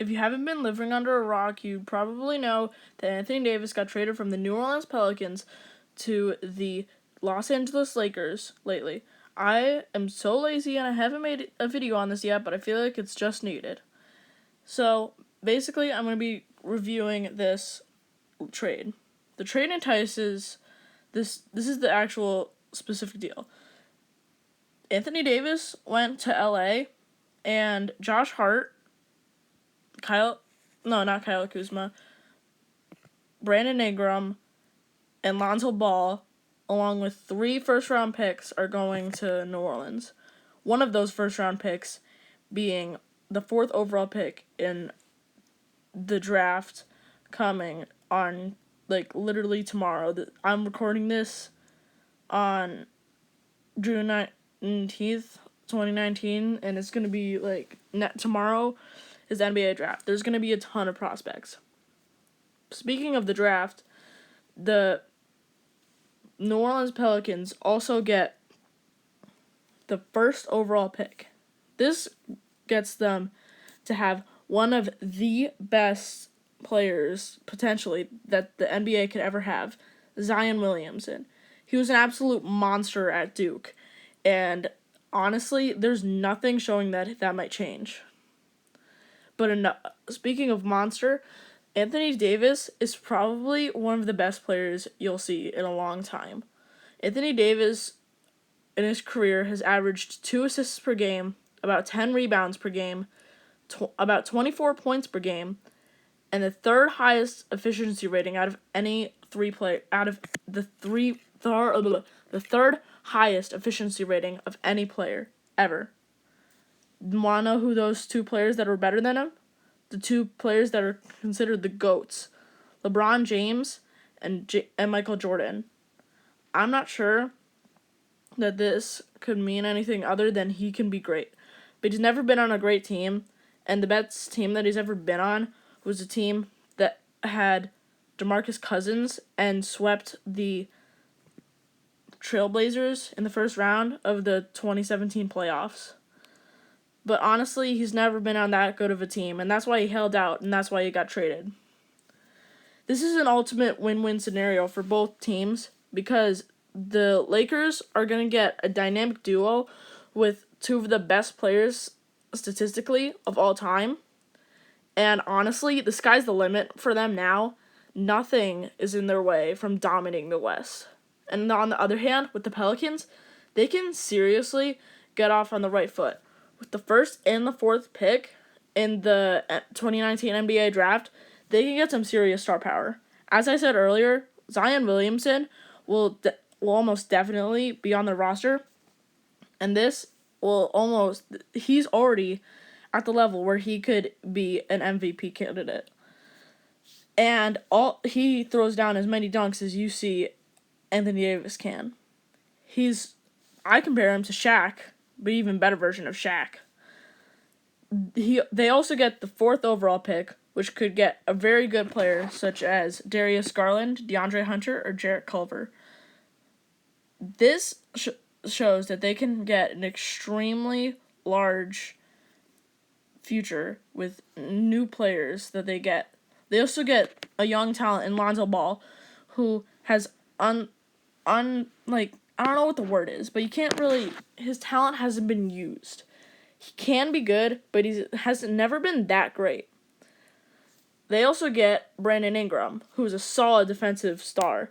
if you haven't been living under a rock, you probably know that Anthony Davis got traded from the New Orleans Pelicans to the Los Angeles Lakers lately. I am so lazy and I haven't made a video on this yet, but I feel like it's just needed. So, basically, I'm going to be reviewing this trade. The trade entices, this is the actual specific deal. Anthony Davis went to LA, and Josh Hart, not Kyle Kuzma, Brandon Ingram, and Lonzo Ball, along with 3 first-round picks, are going to New Orleans. One of those first-round picks being the 4th overall pick in the draft coming on, literally tomorrow. I'm recording this on June 19th, 2019, and it's going to be, tomorrow is the NBA draft. There's going to be a ton of prospects. Speaking of the draft, the New Orleans Pelicans also get the 1st overall pick. This gets them to have one of the best players, potentially, that the NBA could ever have, Zion Williamson. He was an absolute monster at Duke, and honestly, there's nothing showing that might change. But speaking of monster, Anthony Davis is probably one of the best players you'll see in a long time. Anthony Davis, in his career, has averaged 2 assists per game, about 10 rebounds per game, about 24 points per game, and the 3rd highest efficiency rating out of any the 3rd highest efficiency rating of any player ever. Want to know who those 2 players that are better than him? The 2 players that are considered the GOATs, LeBron James and Michael Jordan. I'm not sure that this could mean anything other than he can be great. But he's never been on a great team, and the best team that he's ever been on was a team that had DeMarcus Cousins and swept the Trailblazers in the first round of the 2017 playoffs. But honestly, he's never been on that good of a team, and that's why he held out, and that's why he got traded. This is an ultimate win-win scenario for both teams because the Lakers are going to get a dynamic duo with 2 of the best players statistically of all time. And honestly, the sky's the limit for them now. Nothing is in their way from dominating the West. And on the other hand, with the Pelicans, they can seriously get off on the right foot. With the 1st and the 4th pick in the 2019 NBA draft, they can get some serious star power. As I said earlier, Zion Williamson will almost definitely be on the roster, and he's already at the level where he could be an MVP candidate. And he throws down as many dunks as you see Anthony Davis can. I compare him to Shaq, but even better version of Shaq. They also get the 4th overall pick, which could get a very good player such as Darius Garland, DeAndre Hunter, or Jarrett Culver. This shows that they can get an extremely large future with new players that they get. They also get a young talent in Lonzo Ball, who has I don't know what the word is, but his talent hasn't been used. He can be good, but he has never been that great. They also get Brandon Ingram, who's a solid defensive star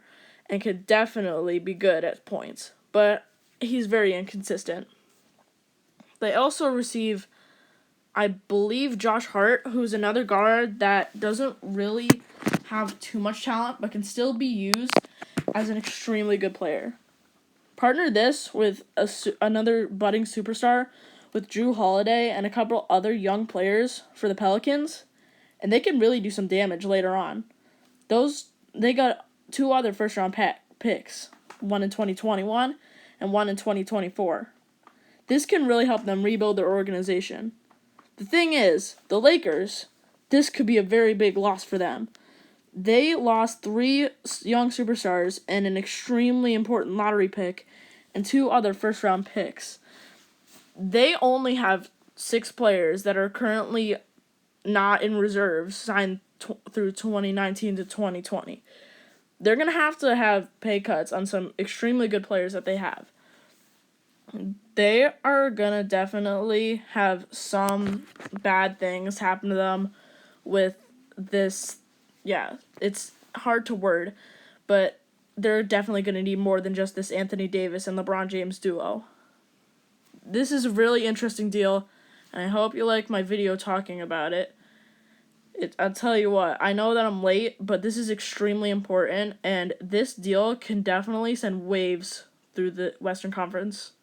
and could definitely be good at points, but he's very inconsistent. They also receive, I believe, Josh Hart, who's another guard that doesn't really have too much talent, but can still be used as an extremely good player. Partner this with another budding superstar with Drew Holiday and a couple other young players for the Pelicans, and they can really do some damage later on. They got 2 other first-round picks, one in 2021 and one in 2024. This can really help them rebuild their organization. The thing is, the Lakers, this could be a very big loss for them. They lost 3 young superstars and an extremely important lottery pick and 2 other first-round picks. They only have 6 players that are currently not in reserves signed through 2019 to 2020. They're going to have pay cuts on some extremely good players that they have. They are going to definitely have some bad things happen to them with this. Yeah, it's hard to word, but they're definitely going to need more than just this Anthony Davis and LeBron James duo. This is a really interesting deal, and I hope you like my video talking about it. I'll tell you what, I know that I'm late, but this is extremely important, and this deal can definitely send waves through the Western Conference.